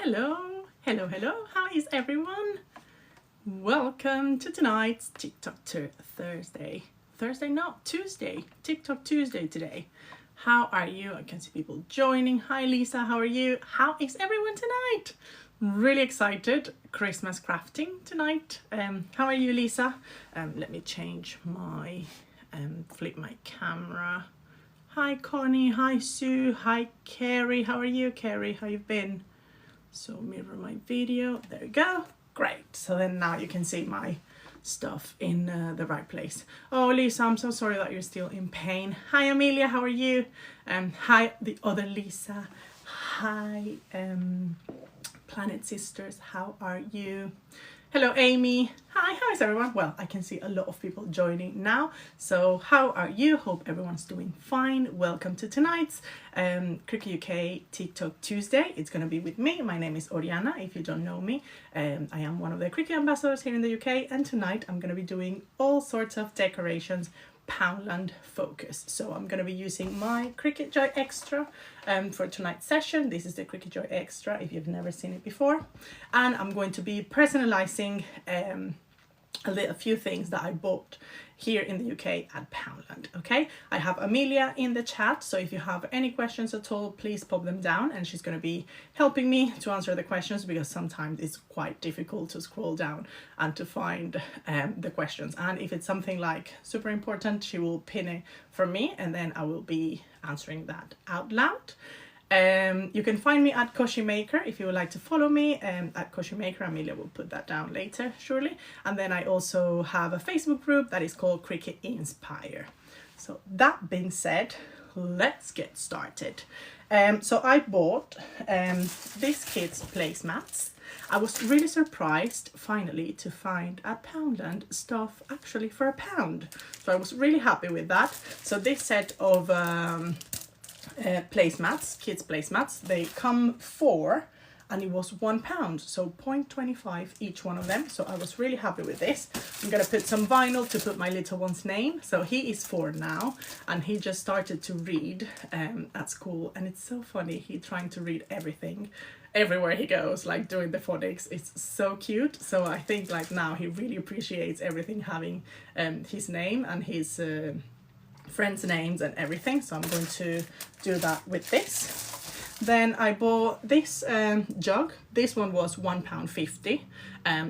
Hello, hello, hello. How is everyone? Welcome to tonight's TikTok Thursday. Tuesday. TikTok Tuesday today. How are you? I can see people joining. Hi Lisa, how are you? How is everyone tonight? Really excited. Christmas crafting tonight. How are you, Lisa? Let me change my flip my camera. Hi Connie, hi Sue, hi Carrie. How are you, Carrie? How you been? So mirror my video. There you go. Great. So then now you can see my stuff in the right place. Oh Lisa, I'm so sorry that you're still in pain. Hi Amelia, how are you? Hi the other Lisa. Hi Planet Sisters, how are you? Hello Amy. Hi, how is everyone? Well, I can see a lot of people joining now. So how are you? Hope everyone's doing fine. Welcome to tonight's Cricut UK TikTok Tuesday. It's going to be with me. My name is Oriana, if you don't know me. I am one of the Cricut ambassadors here in the UK. And tonight I'm going to be doing all sorts of decorations, Poundland focus. So I'm going to be using my Cricut Joy Extra for tonight's session. This is the Cricut Joy Extra if you've never seen it before, and I'm going to be personalizing a few things that I bought here in the UK at Poundland. Okay, I have Amelia in the chat, so if you have any questions at all, please pop them down and she's going to be helping me to answer the questions, because sometimes it's quite difficult to scroll down and to find the questions. And if it's something like super important, she will pin it for me and then I will be answering that out loud. You can find me at Koshi Maker if you would like to follow me at Koshi Maker. Amelia will put that down later surely. And then I also have a Facebook group that is called Cricut Inspire. So that being said, let's get started. So I bought these kids placemats. I was really surprised finally to find at Poundland stuff actually for £1. So I was really happy with that. So this set of placemats, kids placemats, they come 4 and it was £1, so 0.25 each one of them. So I was really happy with this. I'm gonna put some vinyl to put my little one's name. So he is 4 now and he just started to read at school, and it's so funny, he trying to read everything everywhere he goes, like doing the phonics. It's so cute. So I think like now he really appreciates everything having his name and his friends' names and everything. So I'm going to do that with this. Then I bought this jug. This one was £1.50,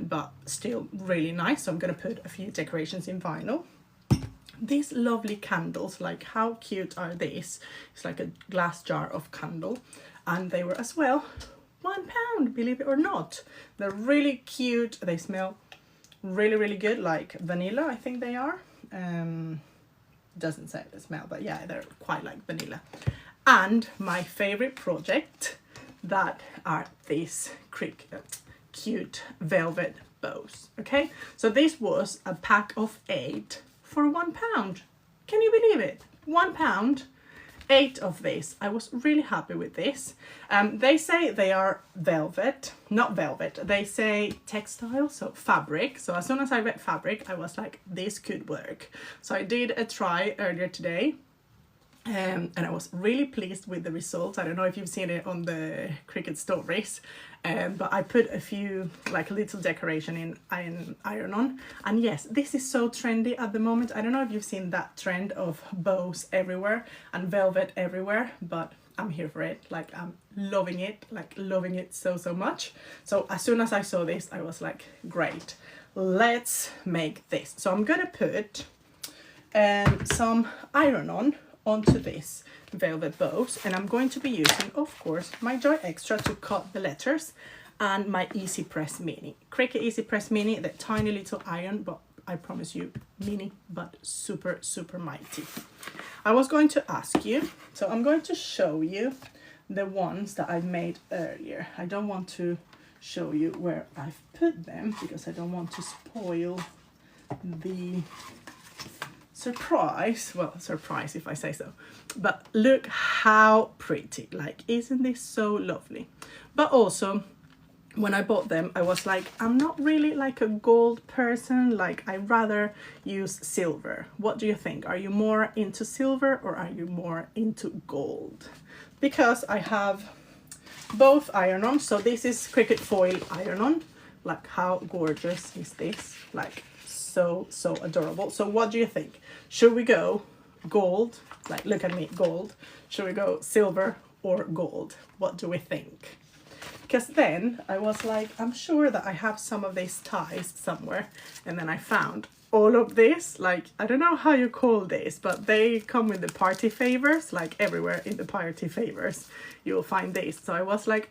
but still really nice. So I'm going to put a few decorations in vinyl. These lovely candles, like how cute are these? It's like a glass jar of candle, and they were as well £1, believe it or not. They're really cute. They smell really good, like vanilla, I think they are. Doesn't say the smell, but yeah, they're quite like vanilla. And my favorite project, that are these cute velvet bows. Okay, so this was a pack of 8 for £1. Can you believe it? £1, 8 of this. I was really happy with this. They say they are velvet, not velvet. They say textile, so fabric. So as soon as I read fabric, I was like, this could work. So I did a try earlier today. And I was really pleased with the results. I don't know if you've seen it on the Cricut stories, but I put a few like little decoration in iron on. And yes, this is so trendy at the moment. I don't know if you've seen that trend of bows everywhere and velvet everywhere, but I'm here for it. Like I'm loving it so much. So as soon as I saw this, I was like, great, let's make this. So I'm gonna put some iron on onto this velvet bows, and I'm going to be using, of course, my Joy Extra to cut the letters and my Easy Press Mini. Cricut Easy Press Mini, the tiny little iron, but I promise you, mini, but super mighty. I was going to ask you, so I'm going to show you the ones that I made earlier. I don't want to show you where I've put them because I don't want to spoil the surprise. Well, surprise if I say so, but look how pretty. Like, isn't this so lovely? But also when I bought them, I was like, I'm not really like a gold person. Like, I rather use silver. What do you think? Are you more into silver or are you more into gold? Because I have both iron-on. So this is Cricut foil iron-on. Like, how gorgeous is this? Like, so adorable. So what do you think? Should we go gold? Like, look at me, gold. Should we go silver or gold? What do we think? Because then I was like, I'm sure that I have some of these ties somewhere, and then I found all of this, like, I don't know how you call this, but they come with the party favors, like everywhere in the party favors you'll find this. So I was like,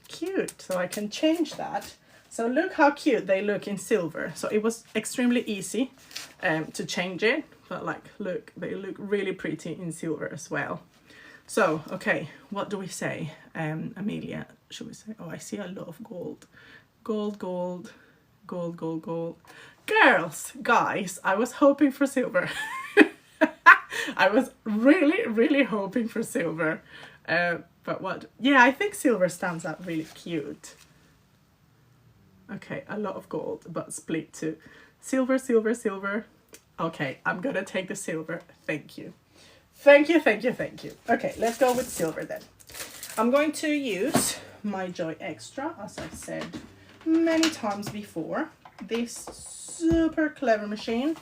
cute, so I can change that. So look how cute they look in silver. So it was extremely easy to change it, but like, look, they look really pretty in silver as well. So, okay, what do we say? Amelia, should we say? Oh, I see a lot of gold. Gold, gold, gold, gold, gold. Girls, guys, I was hoping for silver. I was really hoping for silver. But what? Yeah, I think silver stands out really cute. Okay, a lot of gold, but split to silver, silver, silver. Okay, I'm gonna take the silver. Thank you. Thank you, thank you, thank you. Okay, let's go with silver then. I'm going to use my Joy Extra, as I've said many times before. This super clever machine.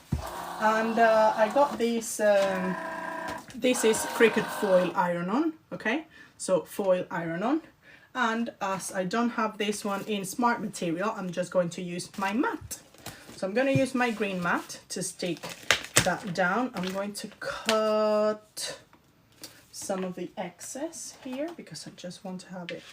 And I got this, this is Cricut foil iron-on, okay? So foil iron-on. And as I don't have this one in smart material, I'm just going to use my mat. So I'm going to use my green mat to stick that down. I'm going to cut some of the excess here because I just want to have it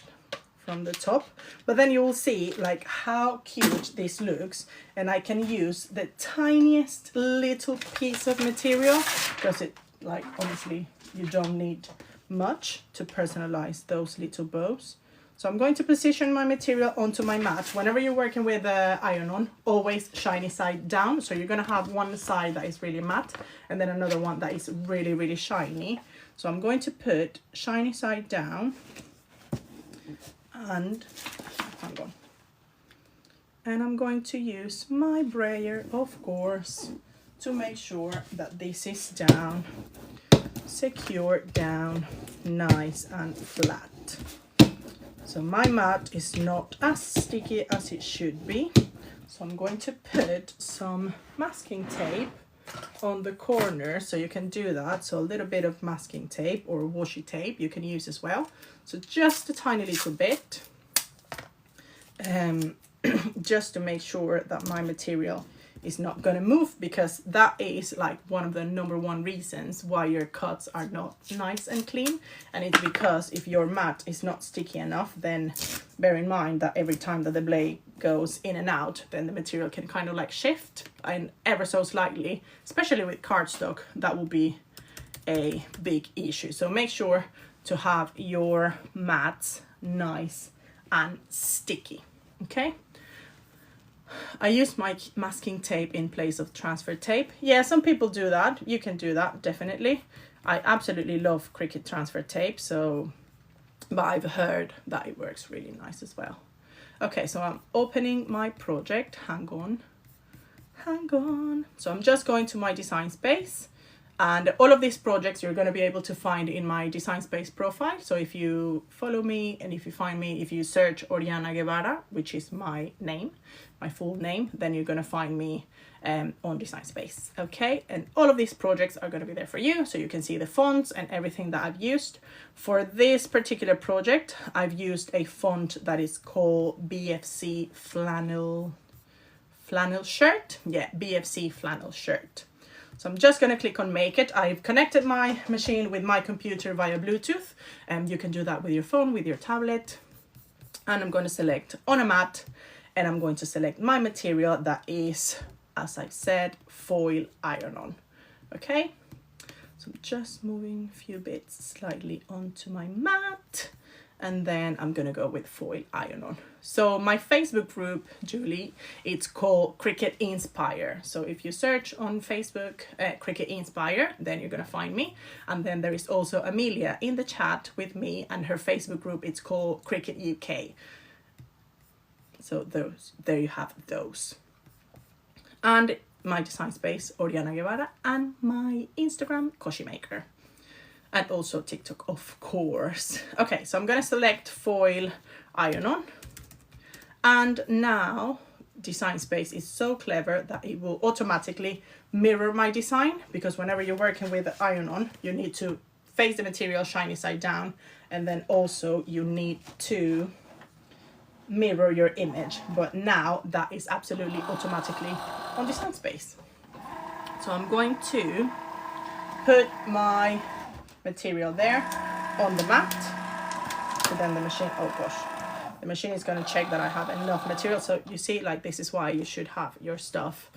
from the top. But then you will see like how cute this looks, and I can use the tiniest little piece of material because it, like, honestly, you don't need much to personalize those little bows. So I'm going to position my material onto my mat. Whenever you're working with iron-on, always shiny side down. So you're going to have one side that is really matte and then another one that is really shiny. So I'm going to put shiny side down and hang on. And I'm going to use my brayer, of course, to make sure that this is down, secure down, nice and flat. So my mat is not as sticky as it should be. So I'm going to put some masking tape on the corner, so you can do that. So a little bit of masking tape or washi tape you can use as well. So just a tiny little bit, just to make sure that my material is not going to move, because that is like one of the #1 reasons why your cuts are not nice and clean. And it's because if your mat is not sticky enough, then bear in mind that every time that the blade goes in and out, then the material can kind of like shift, and ever so slightly, especially with cardstock, that will be a big issue. So make sure to have your mats nice and sticky, okay? I use my masking tape in place of transfer tape. Yeah, some people do that. You can do that, definitely. I absolutely love Cricut transfer tape, so, but I've heard that it works really nice as well. Okay, so I'm opening my project. Hang on. So I'm just going to my design space, and all of these projects you're going to be able to find in my design space profile. So if you follow me and if you find me, if you search Oriana Guevara, which is my name, my full name, then you're going to find me on design space. Okay, and all of these projects are going to be there for you, so you can see the fonts and everything that I've used. For this particular project, I've used a font that is called BFC flannel shirt. Yeah, BFC flannel shirt. So I'm just going to click on make it. I've connected my machine with my computer via Bluetooth, and you can do that with your phone, with your tablet. And I'm going to select on a mat, and I'm going to select my material that is, as I said, foil iron-on. Okay, so I'm just moving a few bits slightly onto my mat, and then I'm gonna go with foil iron-on. So my Facebook group, Julie, it's called Cricut Inspire. So if you search on Facebook Cricut Inspire, then you're gonna find me. And then there is also Amelia in the chat with me, and her Facebook group, it's called Cricut UK. So those, there you have those. And my design space, Oriana Guevara, and my Instagram, Koshimaker. and also TikTok, of course. Okay, so I'm gonna select foil iron on, and now Design Space is so clever that it will automatically mirror my design, because whenever you're working with iron on, you need to face the material shiny side down, and then also you need to mirror your image. But now that is absolutely automatically on Design Space. So I'm going to put my material there on the mat, and then the machine, oh gosh, the machine is going to check that I have enough material. So you see, like, this is why you should have your stuff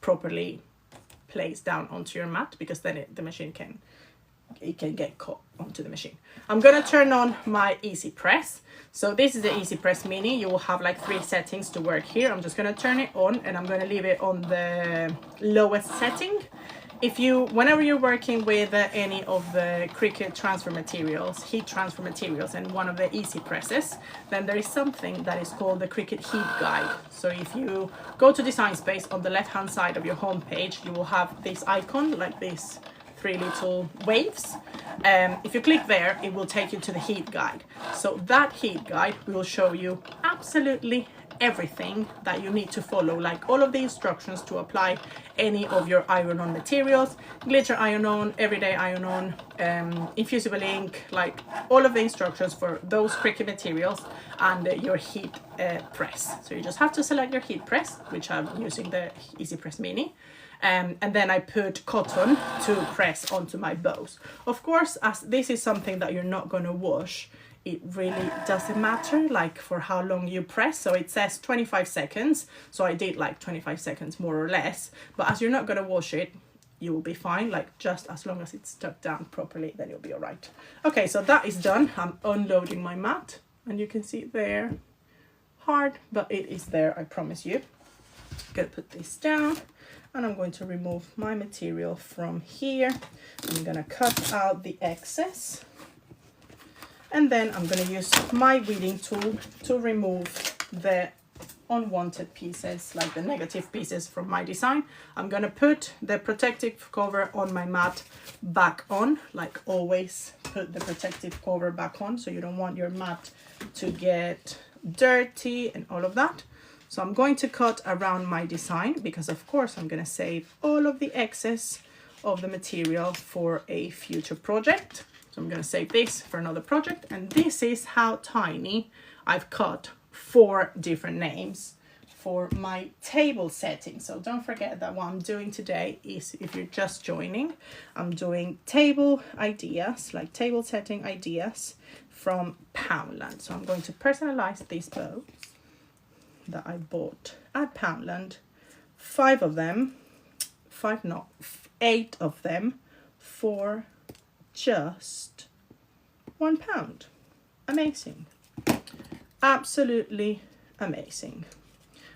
properly placed down onto your mat, because then the machine can get caught onto the machine. I'm gonna turn on my Easy Press. So this is the Easy Press Mini. You will have like 3 settings to work here. I'm just gonna turn it on, and I'm gonna leave it on the lowest setting. Whenever you're working with any of the Cricut transfer materials, heat transfer materials, and one of the Easy Presses, then there is something that is called the Cricut Heat Guide. So if you go to Design Space, on the left hand side of your home page, you will have this icon, like this 3 little waves. If you click there, it will take you to the heat guide. So that heat guide will show you absolutely everything that you need to follow, like all of the instructions to apply any of your iron-on materials, glitter iron-on, everyday iron-on, infusible ink, like all of the instructions for those Cricut materials, and your heat press. So you just have to select your heat press, which I'm using the Easy Press Mini. And then I put cotton to press onto my bows. Of course, as this is something that you're not going to wash, it really doesn't matter like for how long you press. So it says 25 seconds. So I did like 25 seconds more or less. But as you're not going to wash it, you will be fine. Like just as long as it's stuck down properly, then you'll be all right. Okay, so that is done. I'm unloading my mat, and you can see there, hard, but it is there, I promise you. I'm gonna put this down, and I'm going to remove my material from here. I'm gonna cut out the excess, and then I'm gonna use my weeding tool to remove the unwanted pieces, like the negative pieces from my design. I'm gonna put the protective cover on my mat back on, like always put the protective cover back on, so you don't want your mat to get dirty and all of that. So I'm going to cut around my design, because of course I'm going to save all of the excess of the material for a future project. So I'm going to save this for another project. And this is how tiny I've cut 4 different names for my table setting. So don't forget that what I'm doing today is, if you're just joining, I'm doing table ideas, like table setting ideas from Poundland. So I'm going to personalize these bows that I bought at Poundland, 8 of them for just £1. Amazing, absolutely amazing.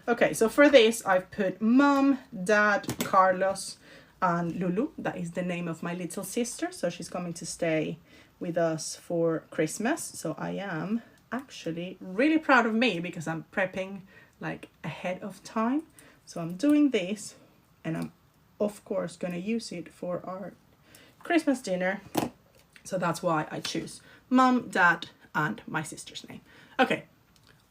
Okay, so for this I've put Mom, Dad, Carlos, and Lulu. That is the name of my little sister, so she's coming to stay with us for Christmas. So I am actually really proud of me, because I'm prepping like ahead of time. So I'm doing this, and I'm of course gonna use it for our Christmas dinner. So that's why I choose Mom, Dad, and my sister's name. Okay,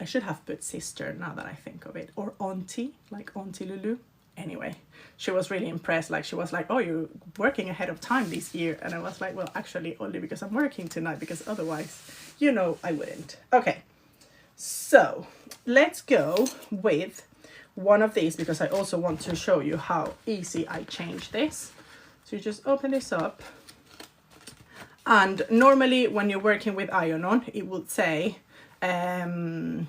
I should have put sister now that I think of it, or auntie, like Auntie Lulu. Anyway, she was really impressed. Like, she was like, oh, you're working ahead of time this year. And I was like, well, actually only because I'm working tonight, because otherwise, you know, I wouldn't. Okay, so let's go with one of these, because I also want to show you how easy I change this. So you just open this up, and normally when you're working with iron on, it would say preheat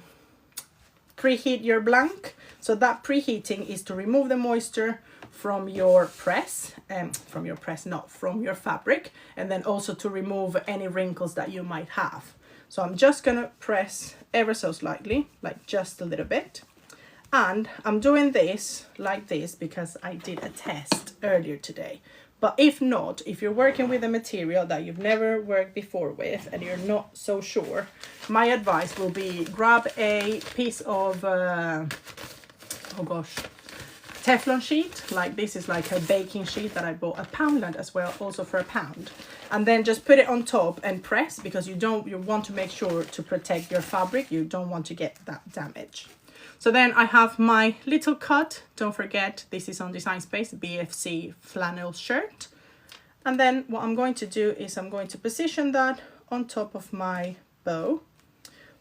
your blank. So that preheating is to remove the moisture from your press, from your fabric, and then also to remove any wrinkles that you might have. So I'm just gonna press ever so slightly, like just a little bit. And I'm doing this like this because I did a test earlier today. But if not, if you're working with a material that you've never worked before with and you're not so sure, my advice will be grab a piece of, Teflon sheet, like this is like a baking sheet that I bought at Poundland as well, also for £1. And then just put it on top and press, because you want to make sure to protect your fabric. You don't want to get that damage. So then I have my little cut. Don't forget, this is on Design Space, BFC flannel shirt. And then what I'm going to do is I'm going to position that on top of my bow.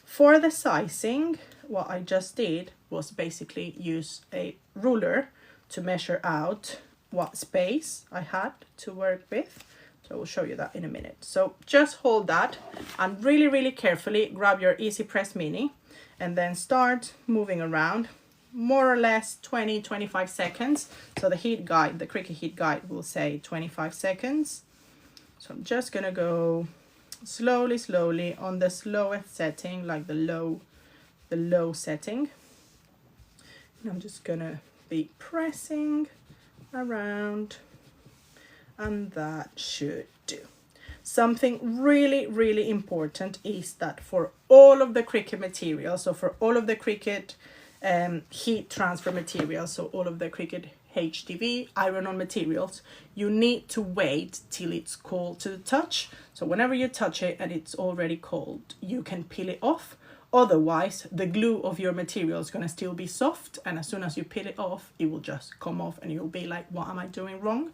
For the sizing, what I just did was basically use a ruler to measure out what space I had to work with. So I will show you that in a minute. So just hold that and really, really carefully grab your Easy Press Mini and then start moving around, more or less 20-25 seconds. So the heat guide, the Cricut heat guide will say 25 seconds. So I'm just gonna go slowly on the slowest setting, like the low setting. And I'm just gonna be pressing around, and that should do. Something really, really important is that for all of the Cricut materials, so for all of the Cricut heat transfer materials, so all of the Cricut HTV iron-on materials, you need to wait till it's cold to the touch. So whenever you touch it and it's already cold, you can peel it off. Otherwise, the glue of your material is going to still be soft, and as soon as you peel it off, it will just come off and you'll be like, what am I doing wrong?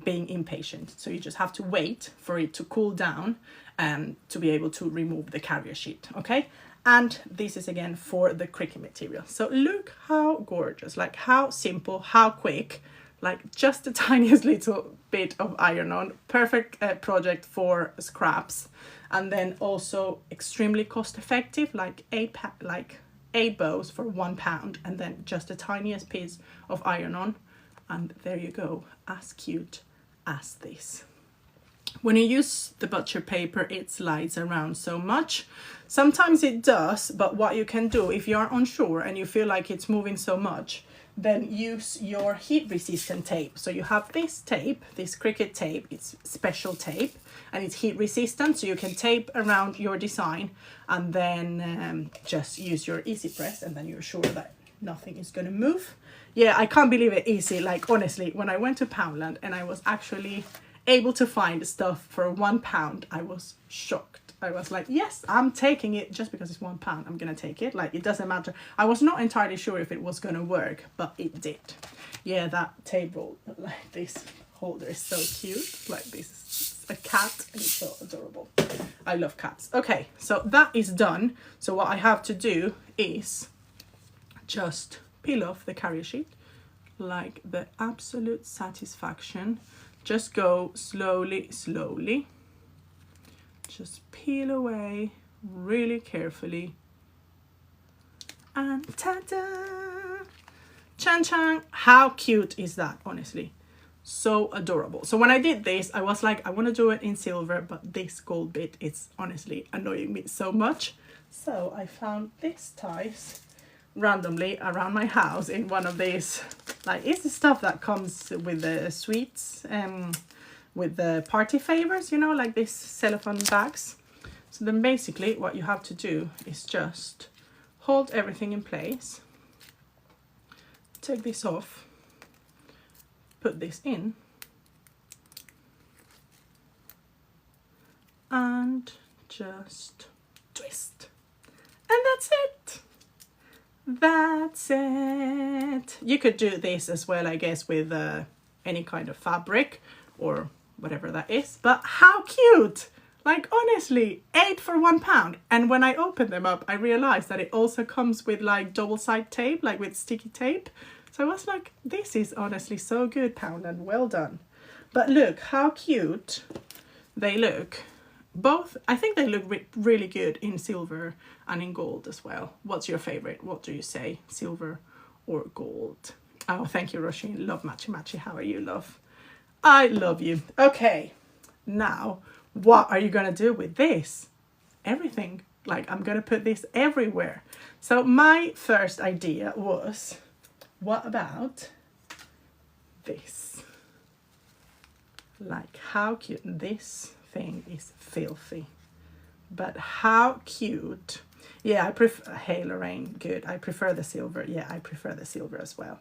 Being impatient. So you just have to wait for it to cool down to be able to remove the carrier sheet, okay? And this is again for the Cricut material. So look how gorgeous, like how simple, how quick, like just the tiniest little bit of iron-on. Perfect project for scraps. And then also extremely cost effective, like eight bows for £1, and then just the tiniest piece of iron-on. And there you go, as cute as this. When you use the butcher paper, it slides around so much. Sometimes it does, but what you can do if you are unsure and you feel like it's moving so much, then use your heat resistant tape. So you have this tape, this Cricut tape, it's special tape and it's heat resistant, so you can tape around your design and then just use your Easy Press, and then you're sure that nothing is going to move. Yeah, I can't believe it, easy. Like honestly, when I went to Poundland and I was actually able to find stuff for £1, I was shocked. I was like, yes, I'm taking it just because it's £1. I'm gonna take it. Like, it doesn't matter. I was not entirely sure if it was gonna work, but it did. Yeah, that tape roll, like this holder is so cute. Like, this is a cat and it's so adorable. I love cats. Okay, so that is done. So what I have to do is just peel off the carrier sheet, like the absolute satisfaction. Just go slowly. Just peel away really carefully. And ta-da! Chan-chan! How cute is that, honestly? So adorable. So when I did this, I was like, I want to do it in silver, but this gold bit is honestly annoying me so much. So I found this ties randomly around my house in one of these, like, it's the stuff that comes with the sweets, with the party favors, you know, like this cellophane bags. So then basically what you have to do is just hold everything in place, take this off, put this in, and just twist, and that's it. That's it. You could do this as well, I guess, with any kind of fabric or whatever that is. But how cute! Like, honestly, 8 for £1. And when I opened them up, I realized that it also comes with like double-sided tape, like with sticky tape. So I was like, this is honestly so good, Poundland. Well done. But look how cute they look. Both, I think they look really good in silver and in gold as well. What's your favorite? What do you say? Silver or gold? Oh, thank you, Roisin. Love matchy matchy. How are you, love? I love you. Okay, now what are you gonna do with this? Everything. Like, I'm gonna put this everywhere. So my first idea was, what about this? Like, how cute. This thing is filthy, but how cute. Yeah, I prefer, hey Lorraine, good. I prefer the silver. Yeah, I prefer the silver as well.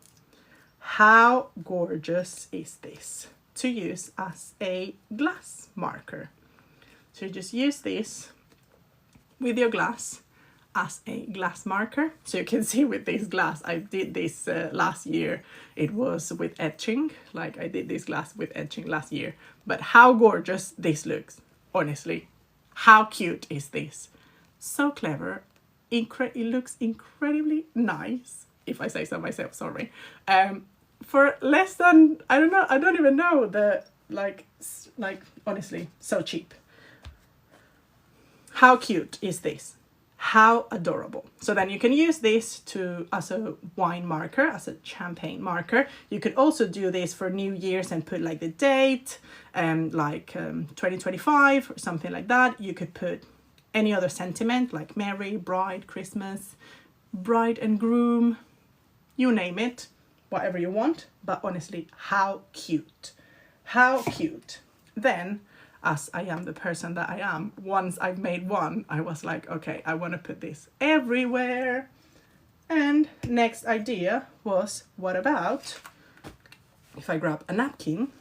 How gorgeous is this to use as a glass marker? So you just use this with your glass as a glass marker. So you can see with this glass, I did this last year. It was with etching, like I did this glass with etching last year. But how gorgeous this looks, honestly. How cute is this? So clever. It looks incredibly nice, if I say so myself, sorry. For less than, I don't even know, the like honestly, so cheap. How cute is this? How adorable. So then you can use this as a wine marker, as a champagne marker. You could also do this for New Year's and put like the date, 2025 or something like that. You could put any other sentiment like Mary, bride, Christmas, bride and groom, you name it, whatever you want. But honestly, how cute. How cute. Then, as I am the person that I am, once I've made one, I was like, okay, I want to put this everywhere. And next idea was, what about if I grab a napkin,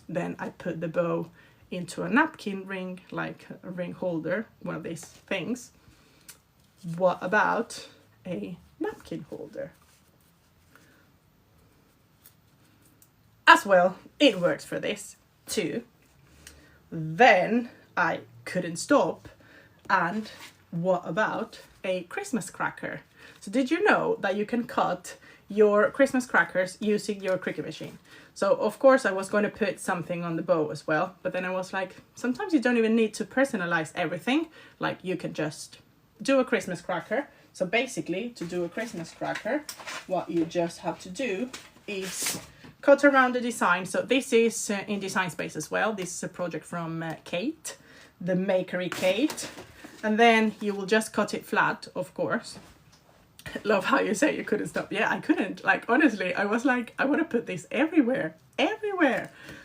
then I put the bow into a napkin ring, like a ring holder, one of these things. What about a napkin holder? As well, it works for this too. Then I couldn't stop. And what about a Christmas cracker? So did you know that you can cut your Christmas crackers using your Cricut machine? So of course I was going to put something on the bow as well, but then I was like, sometimes you don't even need to personalize everything. Like you can just do a Christmas cracker. So basically, to do a Christmas cracker, what you just have to do is cut around the design. So this is in Design Space as well. This is a project from Kate, the Makery Kate. And then you will just cut it flat, of course. Love how you say you couldn't stop. Yeah, I couldn't. Like, honestly, I was like, I want to put this everywhere.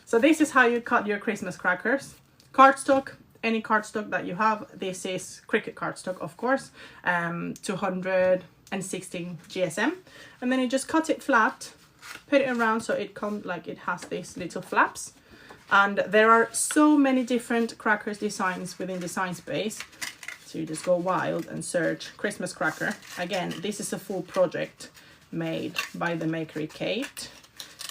So this is how you cut your Christmas crackers. Cardstock, any cardstock that you have. This is Cricut cardstock, of course. 216 GSM. And then you just cut it flat, put it around so it comes like it has these little flaps. And there are so many different crackers designs within Design Space. So you just go wild and search Christmas cracker. Again, this is a full project made by the Makery Kate.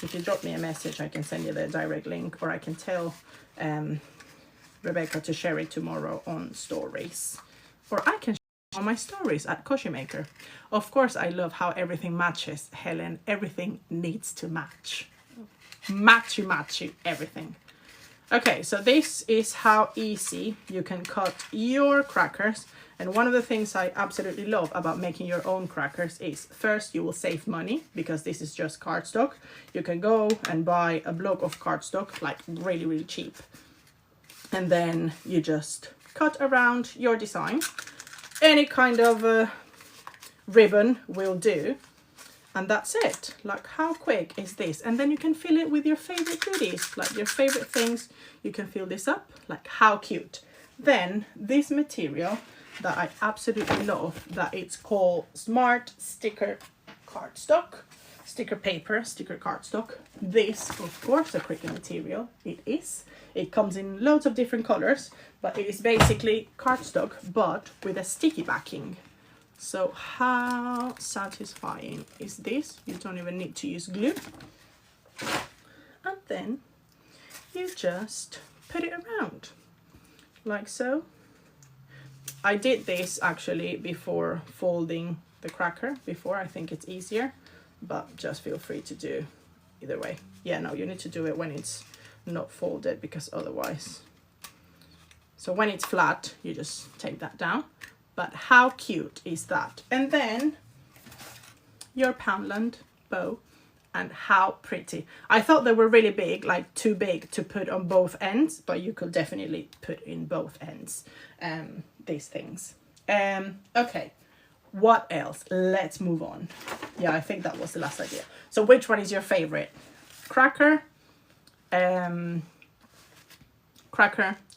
If you drop me a message, I can send you the direct link, or I can tell Rebecca to share it tomorrow on stories. Or I can share on my stories at Koshimaker. Of course, I love how everything matches, Helen. Everything needs to match. Matchy, everything. Okay, so this is how easy you can cut your crackers. And one of the things I absolutely love about making your own crackers is, first, you will save money because this is just cardstock. You can go and buy a block of cardstock, like really, really cheap. And then you just cut around your design. Any kind of ribbon will do. And that's it. Like, how quick is this? And then you can fill it with your favorite goodies, like your favorite things. You can fill this up. Like, how cute. Then this material that I absolutely love, that it's called Smart Sticker Cardstock. Sticker paper, sticker cardstock. This, of course, a Cricut material. It is. It comes in loads of different colors, but it is basically cardstock, but with a sticky backing. So how satisfying is this? You don't even need to use glue. And then you just put it around like so. I did this actually before folding the cracker. I think it's easier, but just feel free to do either way. Yeah, no, you need to do it when it's not folded, because otherwise. So when it's flat, you just take that down. But how cute is that? And then your Poundland bow, and how pretty. I thought they were really big, like too big to put on both ends, but you could definitely put in both ends, these things. Okay, what else? Let's move on. Yeah, I think that was the last idea. So which one is your favorite? Cracker,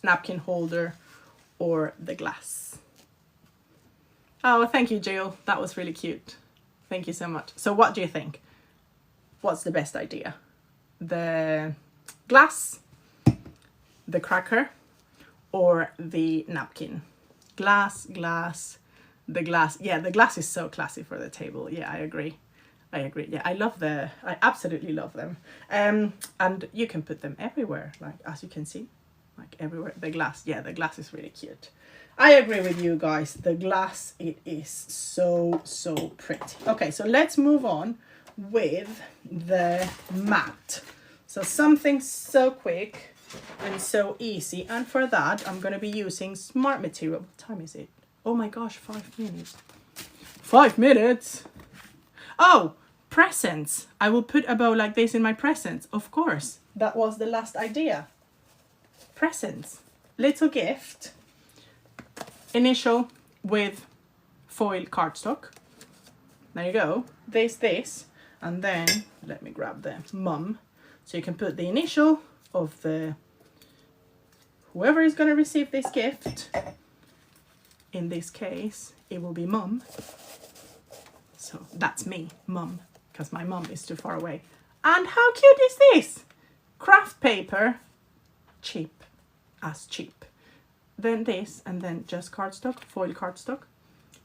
napkin holder, or the glass? Oh, thank you, Jill. That was really cute. Thank you so much. So what do you think? what's the best idea? The glass, the cracker, or the napkin? Glass, the glass. Yeah, the glass is so classy for the table. Yeah, I agree. Yeah, I absolutely love them. And you can put them everywhere, like as you can see, like everywhere. The glass, yeah, the glass is really cute. I agree with you guys. The glass, it is so pretty. Okay, so let's move on with the mat. So something so quick and so easy. And for that, I'm going to be using smart material. What time is it? Oh my gosh, 5 minutes. 5 minutes? Oh, presents. I will put a bow like this in my presents. Of course, that was the last idea. Presents. Little gift. Initial with foil cardstock. There you go. This. And then, let me grab the mum. So you can put the initial of the whoever is going to receive this gift. In this case, it will be mum. So that's me, mum, because my mum is too far away. And how cute is this? Craft paper, cheap as cheap. Then this, and then just cardstock, foil cardstock.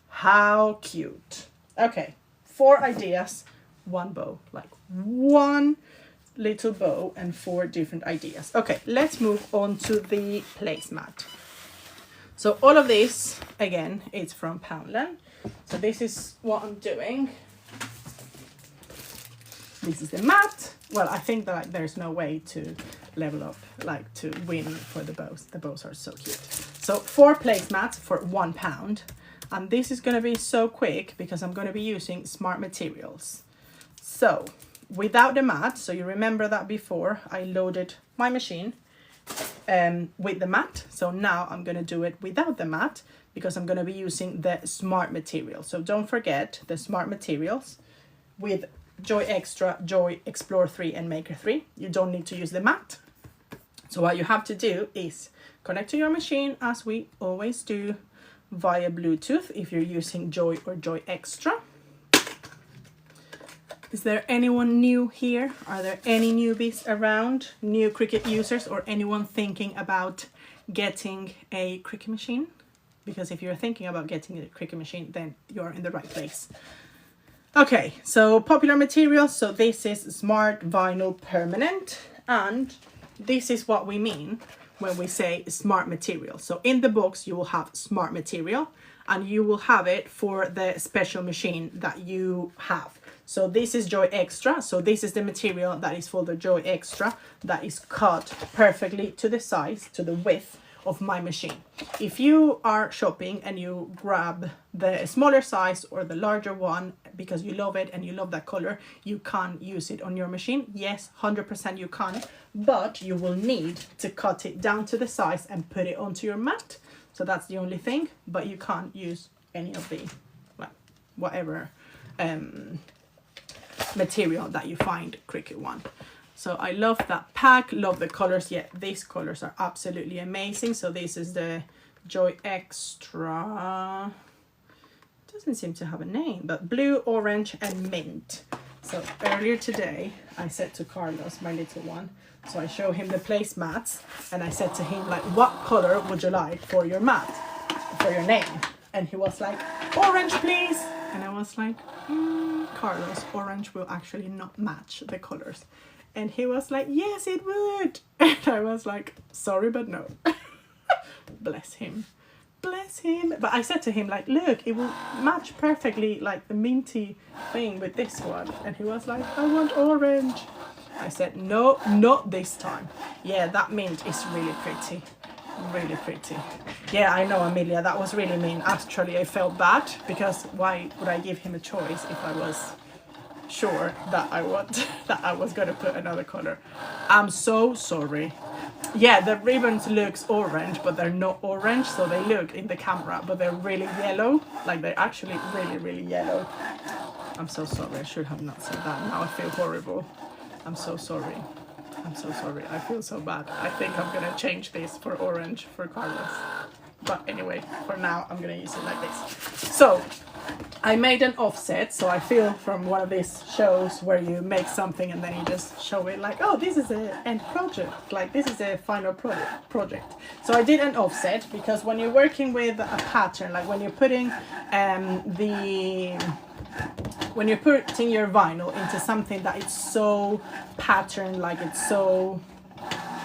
How cute. Okay, 4 ideas, 1 bow, like 1 little bow and 4 different ideas. Okay, let's move on to the placemat. So all of this, again, it's from Poundland. So this is what I'm doing. This is the mat. Well, I think that like, there's no way to level up, like to win for the bows. The bows are so cute. So 4 placemats for £1. And this is going to be so quick because I'm going to be using smart materials. So without the mat, so you remember that before I loaded my machine with the mat. So now I'm going to do it without the mat because I'm going to be using the smart material. So don't forget the smart materials with Joy Extra, Joy Explore 3 and Maker 3. You don't need to use the mat. So what you have to do is connect to your machine as we always do via Bluetooth if you're using Joy or Joy Extra. Is there anyone new here? Are there any newbies around? New Cricut users or anyone thinking about getting a Cricut machine? Because if you're thinking about getting a Cricut machine, then you're in the right place. Okay, so popular materials. So this is Smart Vinyl Permanent. And this is what we mean when we say smart material. So in the box, you will have smart material and you will have it for the special machine that you have. So this is Joy Extra. So this is the material that is for the Joy Extra that is cut perfectly to the size, to the width of my machine. If you are shopping and you grab the smaller size or the larger one because you love it and you love that color, you can use it on your machine. Yes, 100% you can, but you will need to cut it down to the size and put it onto your mat. So that's the only thing, but you can't use any of the, well, whatever material that you find Cricut one. So I love that pack, love the colors. Yeah, these colors are absolutely amazing. So this is the Joy Extra, doesn't seem to have a name, but blue, orange and mint. So earlier today I said to Carlos, my little one, so I show him the placemats and I said to him, like, what color would you like for your mat, for your name? And he was like, orange please. And I was like, Carlos, orange will actually not match the colors. And he was like, yes, it would. And I was like, sorry, but no. Bless him. Bless him. But I said to him, like, look, it will match perfectly, like the minty thing with this one. And he was like, I want orange. I said, no, not this time. Yeah, that mint is really pretty. Really pretty. Yeah, I know, Amelia, that was really mean. Actually, I felt bad because why would I give him a choice if I was sure that I was gonna put another color. I'm so sorry. Yeah, the ribbons looks orange, but they're not orange, so they look in the camera, but they're really yellow. Like they're actually really yellow. I'm so sorry. I should have not said that. Now I feel horrible. I'm so sorry. I'm so sorry. I feel so bad. I think I'm gonna change this for orange for Carlos. But anyway, for now I'm gonna use it like this. So I made an offset, so I feel from one of these shows where you make something and then you just show it like, oh, this is an end project, like this is a final project. So I did an offset because when you're working with a pattern, like when you're putting your vinyl into something that is so patterned, like it's so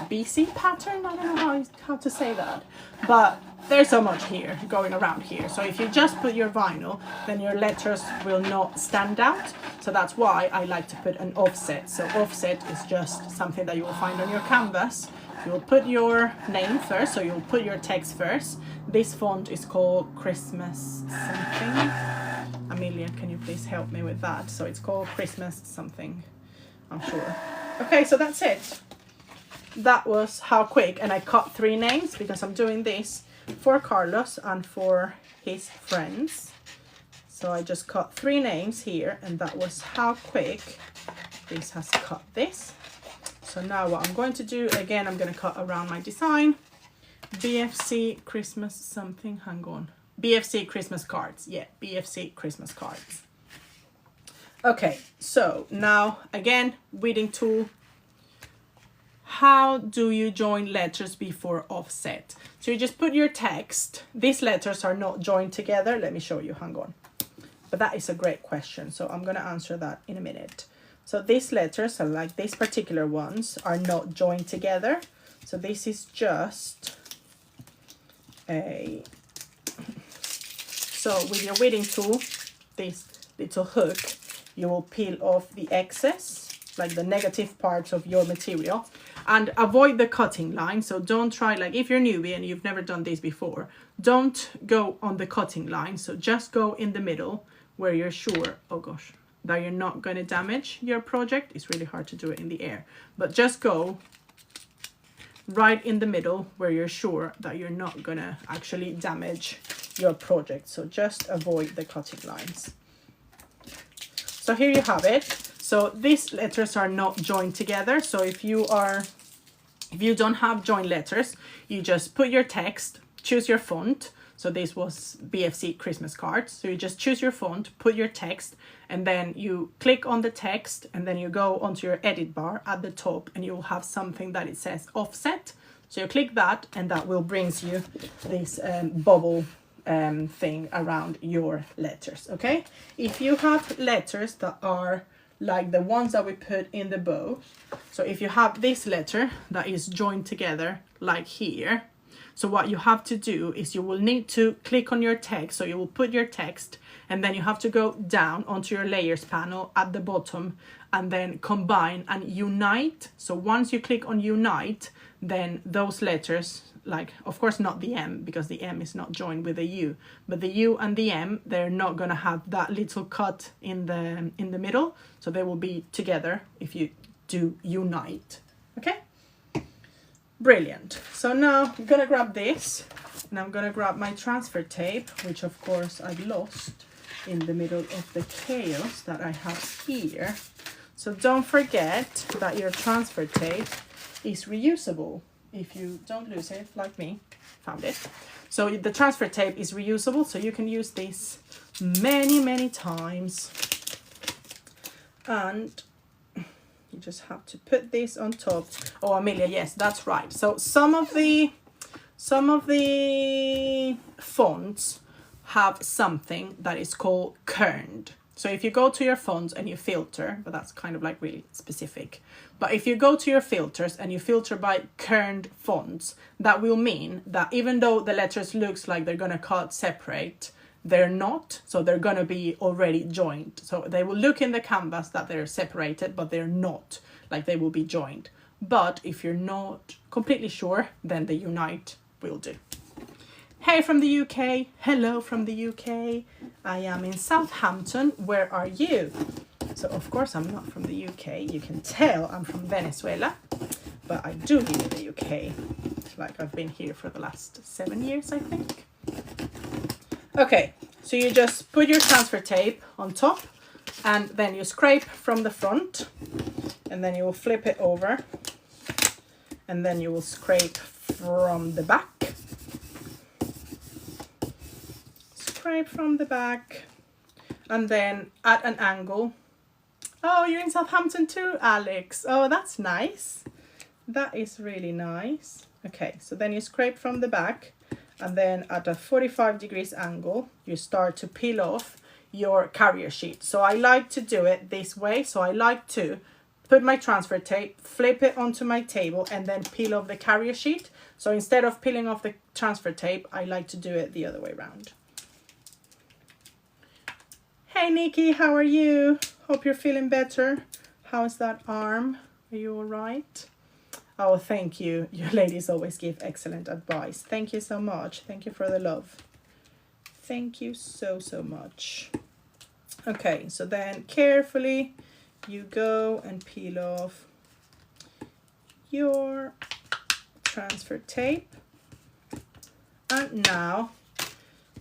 BC pattern, I don't know how to say that, but there's so much here going around here. So if you just put your vinyl, then your letters will not stand out. So that's why I like to put an offset. So offset is just something that you will find on your canvas. You'll put your name first, so you'll put your text first. This font is called Christmas something. Amelia, can you please help me with that? So it's called Christmas something, I'm sure. Okay, so that's it. That was how quick, and I cut 3 names because I'm doing this for Carlos and for his friends. So I just cut 3 names here, and that was how quick this has cut this. So now what I'm going to do, again, I'm going to cut around my design. BFC Christmas something, hang on. BFC Christmas cards, yeah, BFC Christmas cards. Okay, so now again, weeding tool. How do you join letters before offset? So you just put your text. These letters are not joined together. Let me show you, hang on. But that is a great question, so I'm going to answer that in a minute. So these letters, are like these particular ones, are not joined together. So this is just a... So with your weeding tool, this little hook, you will peel off the excess, like the negative parts of your material, and avoid the cutting line. So don't try, like if you're newbie and you've never done this before, don't go on the cutting line. So just go in the middle where you're sure, oh gosh, that you're not going to damage your project. It's really hard to do it in the air, but just go right in the middle where you're sure that you're not going to actually damage your project. So just avoid the cutting lines. So here you have it. So these letters are not joined together. So if you don't have joined letters, you just put your text, choose your font. So this was BFC Christmas cards. So you just choose your font, put your text, and then you click on the text, and then you go onto your edit bar at the top, and you will have something that it says offset. So you click that, and that will brings you this bubble thing around your letters. Okay, if you have letters that are like the ones that we put in the bow, so if you have this letter that is joined together like here, so what you have to do is you will need to click on your text. So you will put your text, and then you have to go down onto your layers panel at the bottom, and then combine and unite. So once you click on unite, then those letters, like of course not the M, because the M is not joined with the U, but the U and the M, they're not gonna have that little cut in the middle, so they will be together if you do unite. Okay, brilliant. So now I'm gonna grab this, and I'm gonna grab my transfer tape, which of course I've lost in the middle of the chaos that I have here. So don't forget that your transfer tape is reusable. If you don't lose it, like me, found it. So the transfer tape is reusable, so you can use this many times. And you just have to put this on top. Oh, Amelia, yes, that's right. So some of the fonts have something that is called kerned. So if you go to your fonts and you filter, but that's kind of like really specific. But if you go to your filters and you filter by kerned fonts, that will mean that even though the letters looks like they're gonna cut separate, they're not. So they're gonna be already joined. So they will look in the canvas that they're separated, but they're not, like they will be joined. But if you're not completely sure, then the unite will do. Hey from the UK, hello from the UK. I am in Southampton, where are you? So of course I'm not from the UK, you can tell I'm from Venezuela, but I do live in the UK. Like I've been here for the last 7 years, I think. Okay, so you just put your transfer tape on top, and then you scrape from the front, and then you will flip it over, and then you will scrape from the back. Scrape from the back, and then at an angle. Oh, you're in Southampton too, Alex. Oh, that's nice. That is really nice. Okay, so then you scrape from the back, and then at a 45 degrees angle, you start to peel off your carrier sheet. So I like to do it this way. So I like to put my transfer tape, flip it onto my table, and then peel off the carrier sheet. So instead of peeling off the transfer tape, I like to do it the other way around. Hey Nikki, how are you? Hope you're feeling better. How's that arm? Are you all right? Oh, thank you. You ladies always give excellent advice. Thank you so much. Thank you for the love. Thank you so, so much. Okay, so then carefully you go and peel off your transfer tape. And now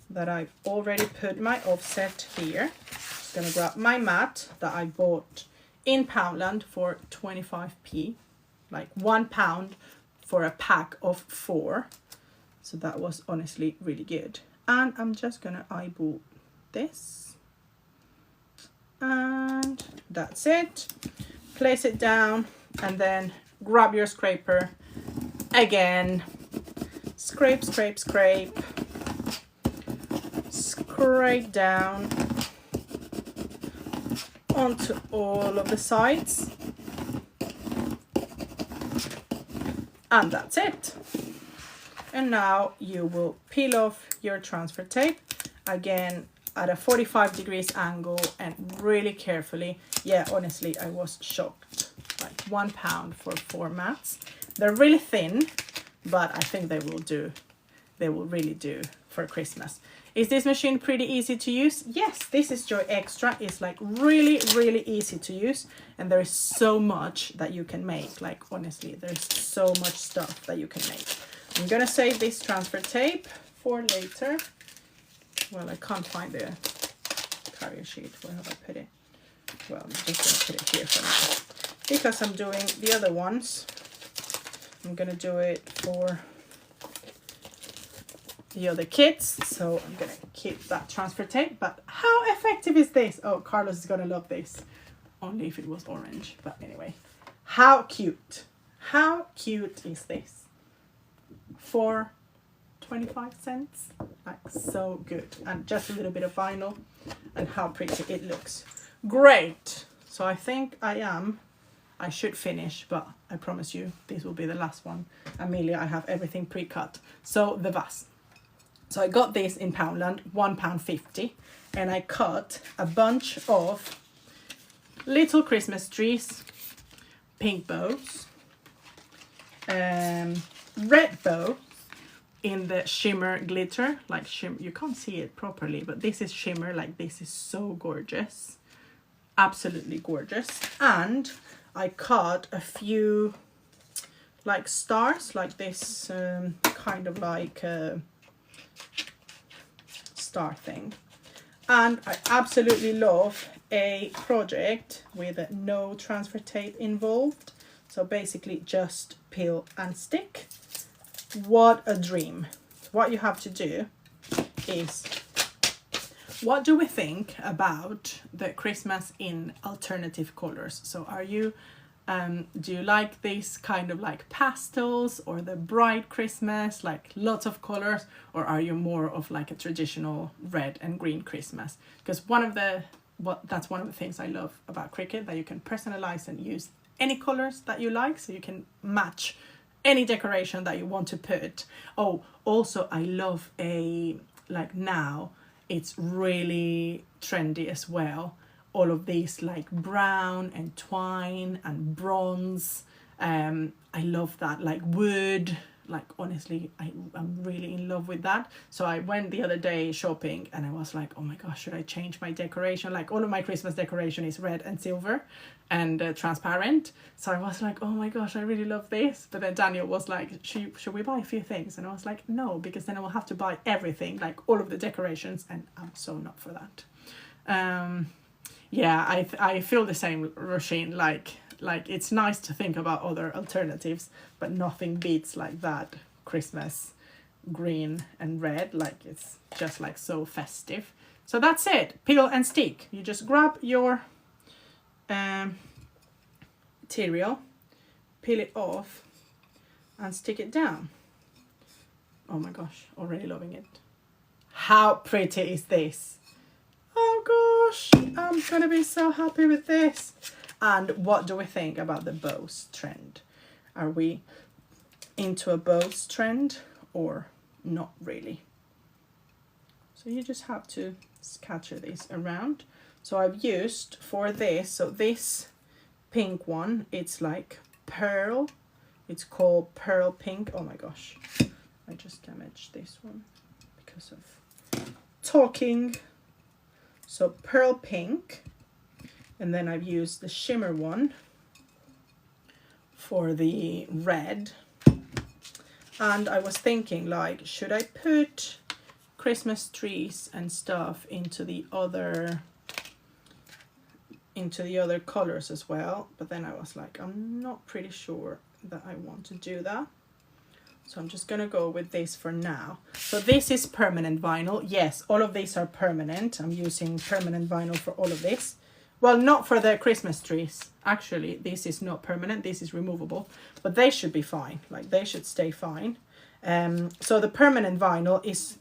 that I've already put my offset here, I'm just gonna grab my mat that I bought in Poundland for 25p, like £1 for a pack of 4. So that was honestly really good. And I'm just gonna eyeball this. And that's it. Place it down and then grab your scraper again. Scrape, scrape, scrape. Scrape down onto all of the sides. And that's it. And now you will peel off your transfer tape again at a 45 degrees angle and really carefully. Yeah, honestly, I was shocked. Like £1 for 4 mats. They're really thin, but I think they will do. They will really do for Christmas. Is this machine pretty easy to use? Yes, this is Joy Extra. It's like really, really easy to use. And there is so much that you can make. Like honestly, there's so much stuff that you can make. I'm gonna save this transfer tape for later. Well, I can't find the carrier sheet. Where have I put it? Well, I'm just gonna put it here for now. Because I'm doing the other ones, I'm gonna do it for the other kits. So I'm gonna keep that transfer tape. But how effective is this? Oh, Carlos is gonna love this. Only if it was orange. But anyway, how cute. How cute is this? For 25 cents. Like so good. And just a little bit of vinyl. And how pretty it looks. Great. So I think I should finish, but I promise you this will be the last one. Amelia, I have everything pre-cut. So the vase. So I got this in Poundland, £1.50, and I cut a bunch of little Christmas trees, pink bows, red bow in the shimmer glitter, like shimmer. You can't see it properly, but this is shimmer. Like this is so gorgeous, absolutely gorgeous. And I cut a few like stars, like this kind of like star thing. And I absolutely love a project with no transfer tape involved. So basically just peel and stick. What a dream. What you have to do is, what do we think about the Christmas in alternative colors? So are you, do you like this kind of like pastels or the bright Christmas, like lots of colors, or are you more of like a traditional red and green Christmas? Because that's one of the things I love about Cricut, that you can personalize and use any colors that you like, so you can match any decoration that you want to put. Oh, also I love like now it's really trendy as well, all of these like brown and twine and bronze. I love that, like wood. Like honestly, I'm really in love with that. So I went the other day shopping and I was like, oh my gosh, should I change my decoration? Like all of my Christmas decoration is red and silver and transparent. So I was like, oh my gosh, I really love this. But then Daniel was like, should we buy a few things? And I was like, no, because then I will have to buy everything, like all of the decorations, and I'm so not for that. Yeah, I feel the same, Roisin. Like it's nice to think about other alternatives, but nothing beats like that Christmas green and red. Like it's just like so festive. So that's it, peel and stick. You just grab your material, peel it off and stick it down. Oh my gosh, already loving it. How pretty is this? Oh gosh, I'm gonna be so happy with this. And what do we think about the bows trend? Are we into a bows trend or not really? So you just have to scatter this around. So I've used for this, so this pink one, it's like pearl. It's called pearl pink. Oh my gosh, I just damaged this one because of talking. So pearl pink, and then I've used the shimmer one for the red. And I was thinking, like, should I put Christmas trees and stuff into the other colors as well? But then I was like, I'm not pretty sure that I want to do that. So I'm just gonna go with this for now. So this is permanent vinyl. Yes, all of these are permanent. I'm using permanent vinyl for all of this. Well, not for the Christmas trees. Actually, this is not permanent. This is removable, but they should be fine. Like, they should stay fine. So the permanent vinyl is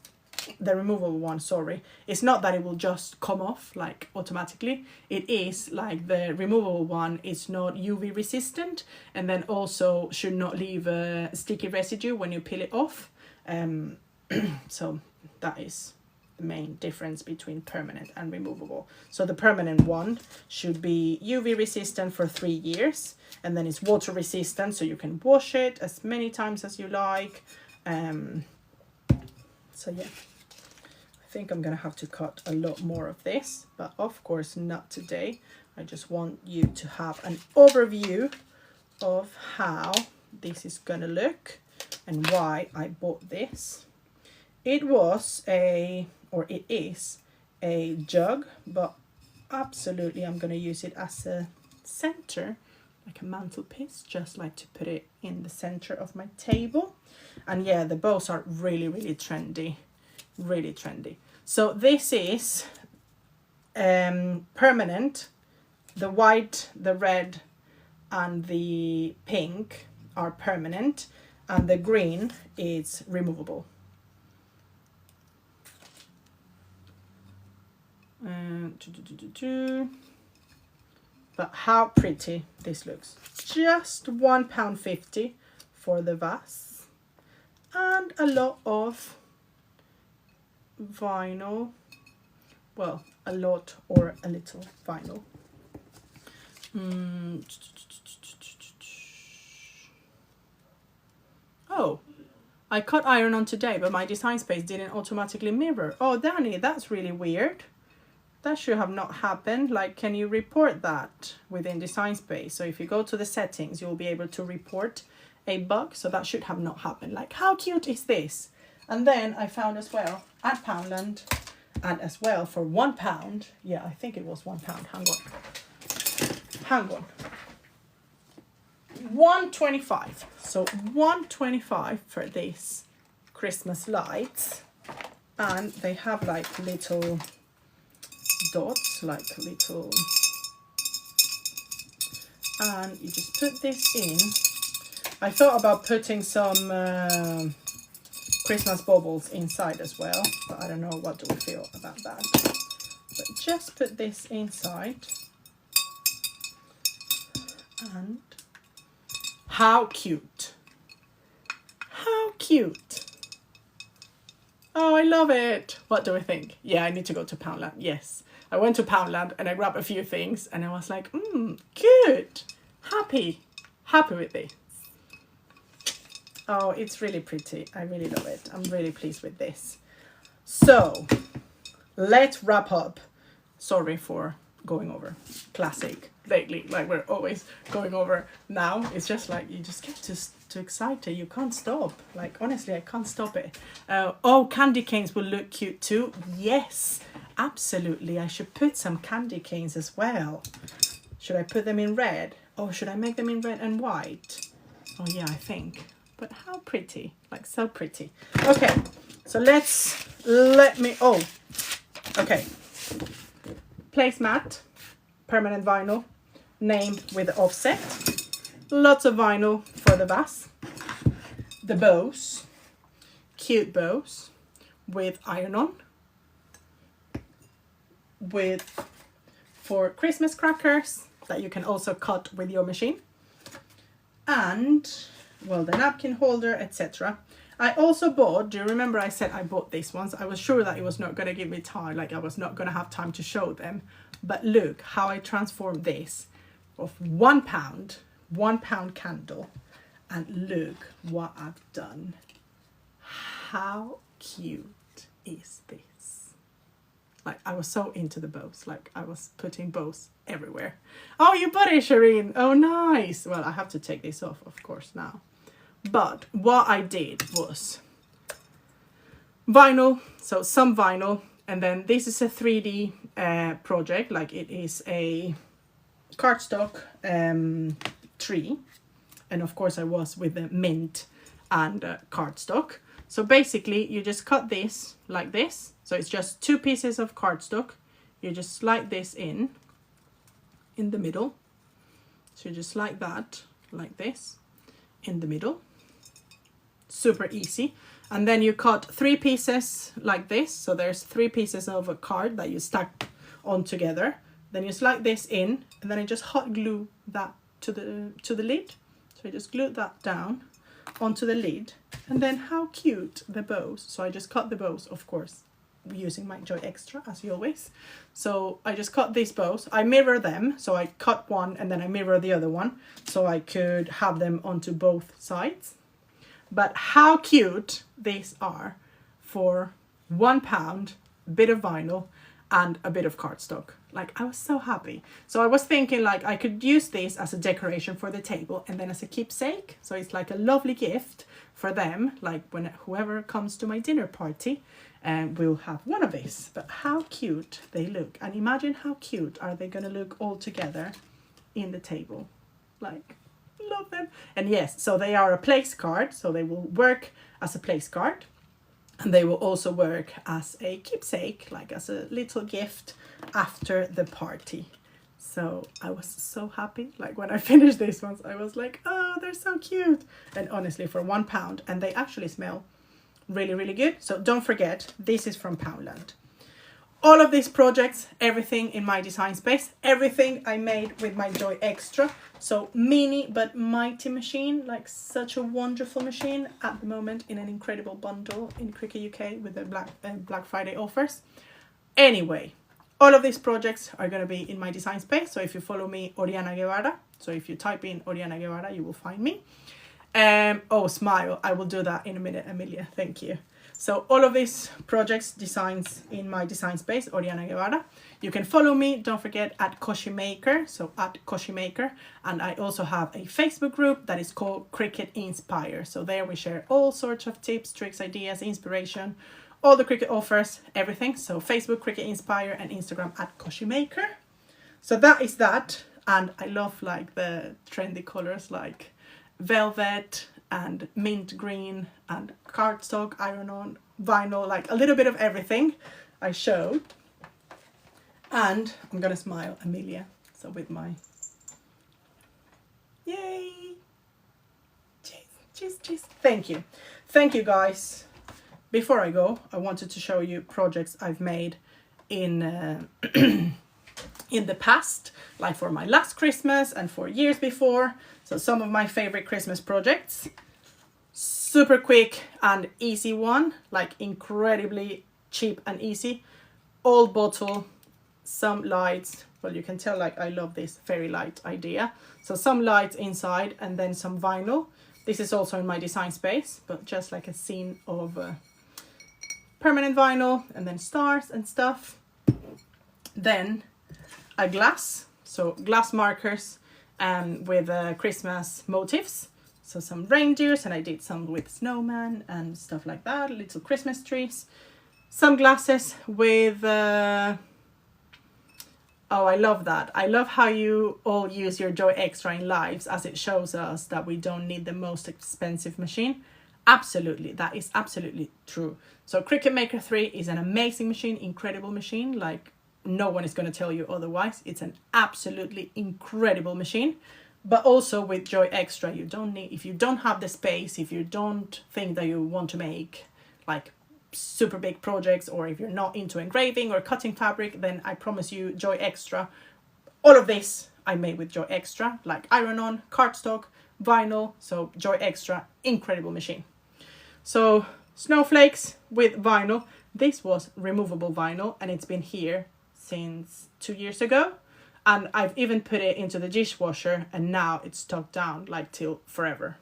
the removable one, sorry. It's not that it will just come off like automatically. It is like the removable one is not UV resistant, and then also should not leave a sticky residue when you peel it off. So that is the main difference between permanent and removable. So the permanent one should be UV resistant for 3 years, and then it's water resistant, so you can wash it as many times as you like. So yeah, I think I'm gonna have to cut a lot more of this, but of course not today. I just want you to have an overview of how this is gonna look and why I bought this. It was it is a jug, but absolutely I'm gonna use it as a center, like a mantelpiece, just like to put it in the center of my table. And yeah, the bows are really, really trendy, really trendy. So this is permanent. The white, the red, and the pink are permanent, and the green is removable. But how pretty this looks. Just £1.50 for the vase, and a lot of vinyl. Well, a lot or a little vinyl. Oh, I cut iron on today, but my design space didn't automatically mirror. Oh, Danny, that's really weird. That should have not happened. Like, can you report that within design space? So if you go to the settings, you'll be able to report a bug. So that should have not happened. Like, how cute is this? And then I found as well at Poundland, and as well for £1. Yeah, I think it was £1. Hang on. 1.25. So 1.25 for these Christmas lights, and they have like little dots, like little, and you just put this in. I thought about putting some Christmas baubles inside as well, but I don't know, what do we feel about that? But just put this inside, and how cute, how cute. Oh, I love it. What do we think? Yeah, I need to go to Poundland. Yes, I went to Poundland and I grabbed a few things and I was like, good, happy with this. Oh, it's really pretty. I really love it. I'm really pleased with this. So let's wrap up. Sorry for going over classic lately, like we're always going over now. It's just like you just get too excited. You can't stop. Like, honestly, I can't stop it. Oh, candy canes will look cute too. Yes, absolutely. I should put some candy canes as well. Should I put them in red? Oh, should I make them in red and white? Oh yeah, I think. But how pretty, like so pretty. Okay, so let me, Okay. Placemat, permanent vinyl, name with the offset. Lots of vinyl for the vase. The bows, cute bows with iron-on. For Christmas crackers that you can also cut with your machine. And, well, the napkin holder, etc. I also bought, do you remember I said I bought these ones? I was sure that it was not going to give me time, like I was not going to have time to show them. But look how I transformed this of £1 candle. And look what I've done. How cute is this? Like, I was so into the bows. Like, I was putting bows everywhere. Oh, you bought it, Shireen. Oh, nice. Well, I have to take this off, of course, now. But what I did was vinyl. So some vinyl. And then this is a 3D project. Like, it is a cardstock tree. And, of course, I was with the mint and cardstock. So basically, you just cut this like this. So it's just 2 pieces of cardstock. You just slide this in the middle. So you just slide that like this in the middle. Super easy. And then you cut 3 pieces like this. So there's 3 pieces of a card that you stack on together. Then you slide this in, and then you just hot glue that to the lid. So you just glue that down onto the lid. And then how cute the bows. So I just cut the bows, of course, using my Joy Extra as always. So I just cut these bows. I mirror them. So I cut one and then I mirror the other one. So I could have them onto both sides. But how cute these are for £1, a bit of vinyl and a bit of cardstock. Like, I was so happy. So I was thinking, like, I could use this as a decoration for the table and then as a keepsake. So it's like a lovely gift for them. Like, when whoever comes to my dinner party, will have one of these. But how cute they look. And imagine how cute are they going to look all together in the table. Like, love them. And yes, so they are a place card. So they will work as a place card. And they will also work as a keepsake, like as a little gift after the party. So I was so happy. Like, when I finished these ones, I was like, oh, they're so cute. And honestly, for £1, and they actually smell really, really good. So don't forget, this is from Poundland. All of these projects, everything in my design space, everything I made with my Joy Extra. So mini but mighty machine, like such a wonderful machine at the moment in an incredible bundle in Cricut UK with the Black Friday offers. Anyway, all of these projects are going to be in my design space. So if you follow me, Oriana Guevara, so if you type in Oriana Guevara, you will find me. Oh, smile. I will do that in a minute, Amelia. Thank you. So all of these projects, designs in my design space, Oriana Guevara. You can follow me, don't forget, at Koshimaker, so at Koshimaker. And I also have a Facebook group that is called Cricut Inspire. So there we share all sorts of tips, tricks, ideas, inspiration, all the Cricut offers, everything. So Facebook, Cricut Inspire, and Instagram at Koshimaker. So that is that. And I love like the trendy colors like velvet and mint green and cardstock, iron-on, vinyl, like a little bit of everything I showed. And I'm gonna smile, Amelia. So with my, yay, cheese, cheese. Thank you. Thank you, guys. Before I go, I wanted to show you projects I've made in in the past, like for my last Christmas and for years before. So some of my favorite Christmas projects. Super quick and easy one, like incredibly cheap and easy. Old bottle, some lights. Well, you can tell like I love this fairy light idea. So some lights inside and then some vinyl. This is also in my design space, but just like a scene of permanent vinyl and then stars and stuff. Then a glass, so glass markers with Christmas motifs. So some reindeers, and I did some with snowman and stuff like that, little Christmas trees. Some glasses with, oh, I love that. I love how you all use your Joy Extra in lives, as it shows us that we don't need the most expensive machine. Absolutely, that is absolutely true. So Cricut Maker 3 is an amazing machine, incredible machine. Like, no one is going to tell you otherwise. It's an absolutely incredible machine. But also with Joy Extra, you don't need, if you don't have the space, if you don't think that you want to make like super big projects, or if you're not into engraving or cutting fabric, then I promise you Joy Extra, all of this I made with Joy Extra, like iron-on, cardstock, vinyl. So Joy Extra, incredible machine. So snowflakes with vinyl. This was removable vinyl, and it's been here since 2 years ago. And I've even put it into the dishwasher, and now it's stuck down like till forever.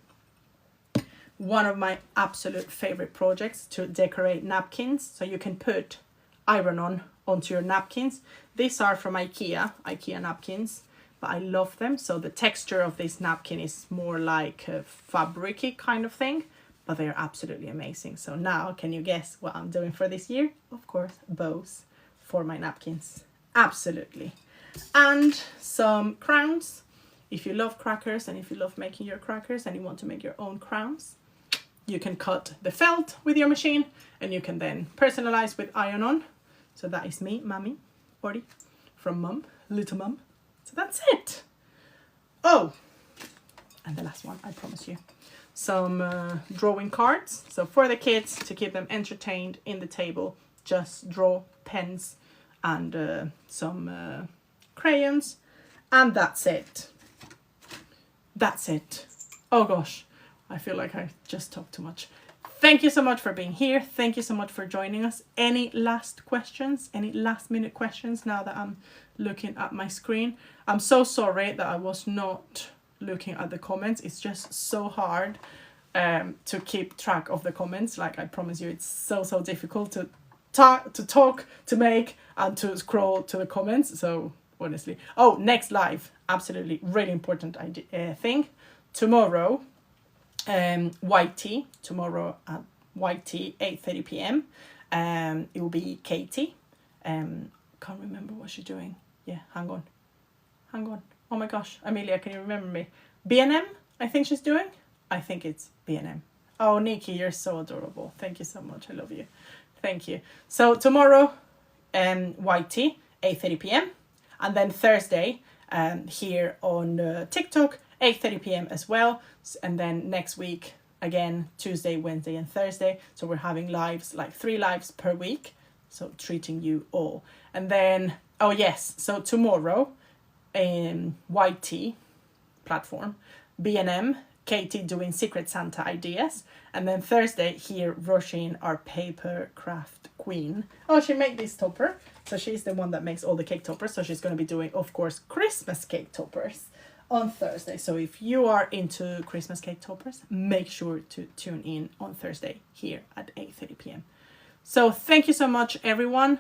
One of my absolute favorite projects to decorate napkins. So you can put iron-on onto your napkins. These are from IKEA napkins, but I love them. So the texture of this napkin is more like a fabricy kind of thing, but they're absolutely amazing. So now, can you guess what I'm doing for this year? Of course, bows for my napkins. Absolutely. And some crowns. If you love crackers, and if you love making your crackers and you want to make your own crowns, you can cut the felt with your machine, and you can then personalize with iron-on. So that is me, Mummy, Ori, from Mum, Little Mum. So that's it. Oh, and the last one, I promise you. Some drawing cards. So for the kids, to keep them entertained in the table, just draw pens and some crayons, and that's it. That's it. Oh gosh, I feel like I just talked too much. Thank you so much for being here. Thank you so much for joining us. Any last questions? Any last minute questions now that I'm looking at my screen? I'm so sorry that I was not looking at the comments. It's just so hard to keep track of the comments. Like, I promise you, it's so difficult to talk, to make, and to scroll to the comments. So honestly, oh, next live, absolutely really important thing. Tomorrow, YT, tomorrow at YT 8:30 p.m. It will be Katie. Can't remember what she's doing. Yeah, hang on. Oh my gosh, Amelia, can you remember me? B&M, I think she's doing. I think it's B&M. Oh, Nikki, you're so adorable. Thank you so much. I love you. Thank you. So tomorrow, YT 8:30 p.m. and then Thursday, here on TikTok 8:30 p.m. as well. And then next week, again, Tuesday, Wednesday, and Thursday. So we're having lives, like 3 lives per week. So treating you all. And then, oh yes, so tomorrow, YT platform, B&M, Katie doing Secret Santa ideas. And then Thursday here, Roisin, our paper craft queen. Oh, she made this topper. So she's the one that makes all the cake toppers. So she's going to be doing, of course, Christmas cake toppers on Thursday. So if you are into Christmas cake toppers, make sure to tune in on Thursday here at 8:30 p.m. So thank you so much, everyone.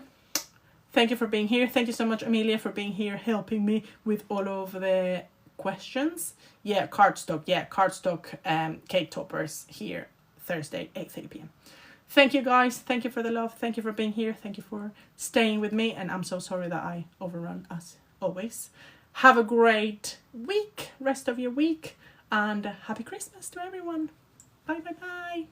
Thank you for being here. Thank you so much, Amelia, for being here, helping me with all of the questions. Yeah, cardstock. Yeah, cardstock cake toppers here Thursday, 8:30 p.m. Thank you, guys. Thank you for the love. Thank you for being here. Thank you for staying with me. And I'm so sorry that I overrun, as always. Have a great week, rest of your week. And happy Christmas to everyone. Bye, bye, bye.